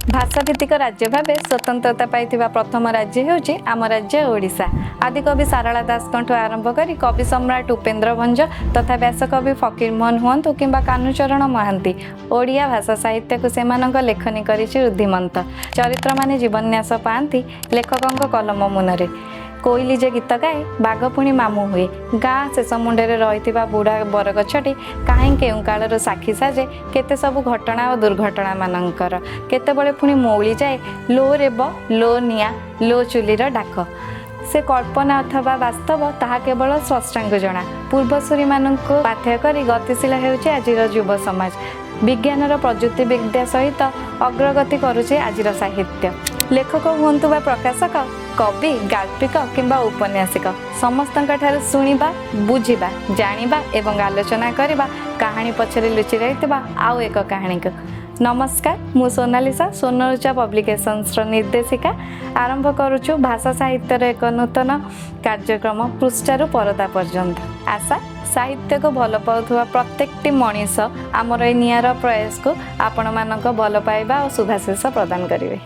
भाषाभित्तिक राज्य भाव स्वतंत्रता पाइथिबा प्रथम राज्य हेउची आम राज्य ओडिशा। आदिकवि सारला दास आरंभ करी कवि सम्राट उपेन्द्र भंज तथा व्यासकवि फकीरमोहन हुअन्तु किंबा कानुचरण महांती ओडिया भाषा साहित्य को सेमानंक लेखनी करिछि रुद्धिमंत। चरित्र माने जीवन्यास पाआंती लेखकंक कलम मुनरे। कोइली जे गीत गाए बाघ पुणी मामू हुए। गाँ शेष मुंडे रही बुढ़ा बरगछटी कहीं केउ कालर साक्षी साजे केते सबु घटना और दुर्घटना मानकर। केतेबेले पुणी मौली जाए लो रेब लो निया लो चुलीर डाक। से कल्पना अथवा वास्तव ताहा केवल स्रष्टांकु जना। पूर्वसूरी मानंकु पाथ्य करी गतिशील हेउछि आजिर युव समाज। विज्ञानर प्रजुक्ति विद्या सहित अग्रगति करुचे आजिर साहित्य। लेखक हुअन्तु बा प्रकाशक कवि गाल्पिक किंबा उपन्यासिक समस्तंक ठाରୁ शुणिबा बुझिबा जानिबा एवं आलोचना करिबा कहानी पछरे लुचि रहितबा आउ एक कहानी को। नमस्कार, मु सोनालिसा सोनरुचा पब्लिकेशन्स निर्देशिका आरंभ करुछु भाषा साहित्यर एक नूतन कार्यक्रम पृष्ठारु परदा पर्यंत। आशा साहित्य को भल पाउथुवा प्रत्येकटी मनीष आमर ए नियार प्रयास को आपण मानक भल पाइबा और शुभाशीष प्रदान करिवे।